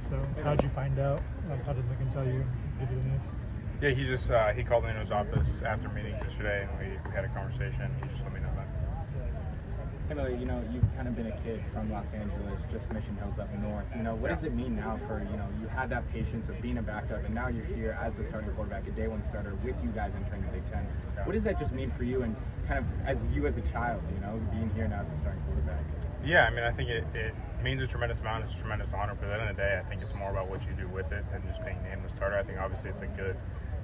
So how'd you find out? Like, how did Lincoln tell you, give you the news? Yeah, he just he called me into his office after meetings yesterday, and we had a conversation. He just let me know that. Hey, Millie, you've kind of been a kid from Los Angeles, just Mission Hills up north. What does it mean now for, you had that patience of being a backup, and now you're here as the starting quarterback, a day one starter, with you guys entering the Big Ten. What does that just mean for you, and kind of as a child, being here now as the starting quarterback? Yeah, I mean, I think it means a tremendous amount. It's a tremendous honor, but at the end of the day, I think it's more about what you do with it than just being named the starter. I think obviously it's a good,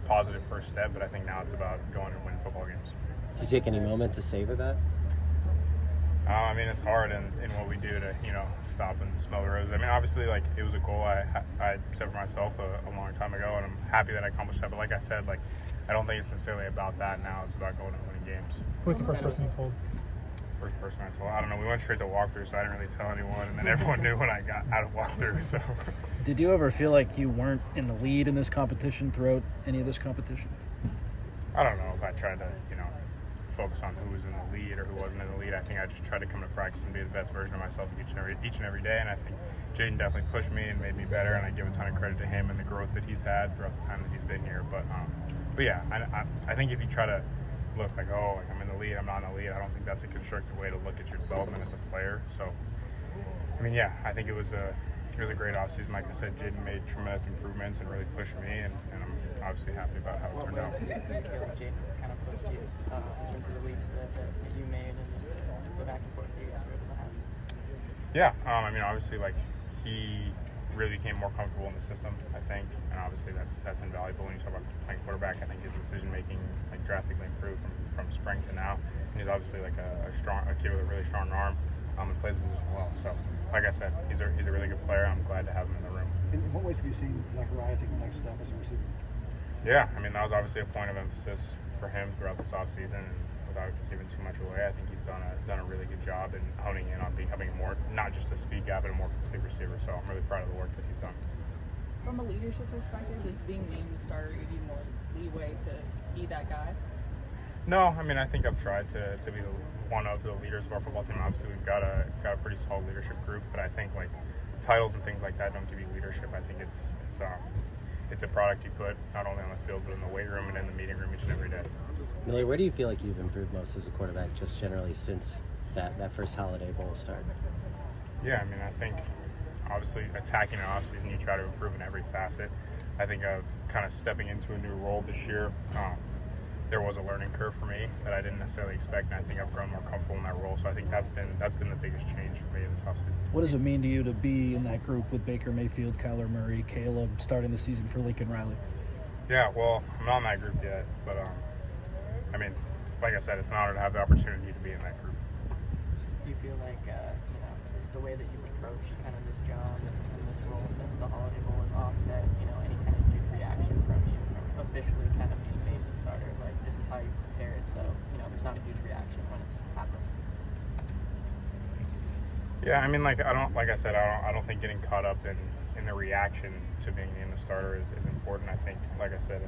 positive first step, but I think now it's about going and winning football games. Did you take any moment to savor that? I mean, it's hard in what we do to, stop and smell the roses. I mean, obviously, like, it was a goal I set for myself a long time ago, and I'm happy that I accomplished that. But like I said, like, I don't think it's necessarily about that now. It's about going and winning games. Who was the first person you told? First person I told? I don't know. We went straight to walkthrough, so I didn't really tell anyone, and then everyone knew when I got out of walkthrough, so. Did you ever feel like you weren't in the lead in this competition throughout any of this competition? I don't know if I tried to, focus on who was in the lead or who wasn't in the lead. I think I just tried to come to practice and be the best version of myself each and every day, and I think Jaden definitely pushed me and made me better, and I give a ton of credit to him and the growth that he's had throughout the time that he's been here. But yeah, I think if you try to look like, oh, like I'm in the lead, I'm not in the lead, I don't think that's a constructive way to look at your development as a player. So, I mean, yeah, I think it was a great offseason. Like I said, Jaden made tremendous improvements and really pushed me, and I'm obviously happy about how it turned out. What ways do you feel like Jaden kind of pushed you in terms of the leaps that you made and just the back and forth that you guys were able to have? Yeah, I mean, obviously, like, he really became more comfortable in the system, I think, and obviously that's invaluable when you talk about playing quarterback. I think his decision making like drastically improved from spring to now, and he's obviously like a kid with a really strong arm, and plays the position well. So, like I said, he's a really good player. I'm glad to have him in the room. In what ways have you seen Zachariah take the next step as a receiver? Yeah, I mean, that was obviously a point of emphasis for him throughout this offseason, and without giving too much away, I think he's done a really good job in honing in on becoming more, not just a speed guy, but a more complete receiver. So I'm really proud of the work that he's done. From a leadership perspective, does being named the starter give you more leeway to be that guy? No, I mean, I think I've tried to be one of the leaders of our football team. Obviously, we've got a pretty solid leadership group, but I think like titles and things like that don't give you leadership. I think it's a product you put not only on the field but in the weight room and in the meeting room each and every day. Millie, where do you feel like you've improved most as a quarterback, just generally since that first Holiday Bowl start? Yeah, I mean, I think obviously attacking an offseason, you try to improve in every facet. I think of kind of stepping into a new role this year. There was a learning curve for me that I didn't necessarily expect, and I think I've grown more comfortable in that role. So I think that's been the biggest change for me this offseason. What does it mean to you to be in that group with Baker Mayfield, Kyler Murray, Caleb, starting the season for Lincoln Riley? Yeah, well, I'm not in that group yet, but I mean, like I said, it's an honor to have the opportunity to be in that group. Do you feel like the way that you've approached kind of this job and this role since the Holiday Bowl was offset, any kind of huge reaction from you from officially kind of being made the starter? Like, this is how you prepared, so there's not a huge reaction when it's happening. Yeah, I mean, I don't think getting caught up in the reaction to being named the starter is important. I think, like I said,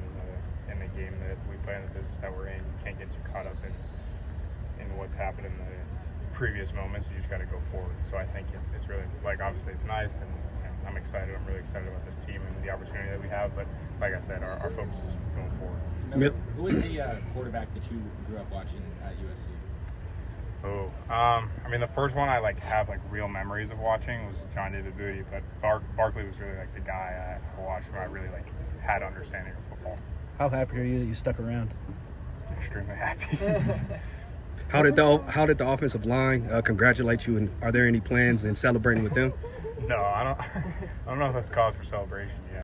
in the game that we play, in the business that we're in, you can't get too caught up in what's happened in the previous moments. You just got to go forward. So I think it's really, obviously it's nice, and I'm excited. I'm really excited about this team and the opportunity that we have. But like I said, our focus is going forward. Who was the quarterback that you grew up watching at USC? Oh, I mean, the first one I have real memories of watching was John David Booty, but Barkley was really the guy I watched when I really had understanding of football. How happy are you that you stuck around? Extremely happy. How did the offensive line congratulate you, and are there any plans in celebrating with them? No, I don't know if that's cause for celebration yet.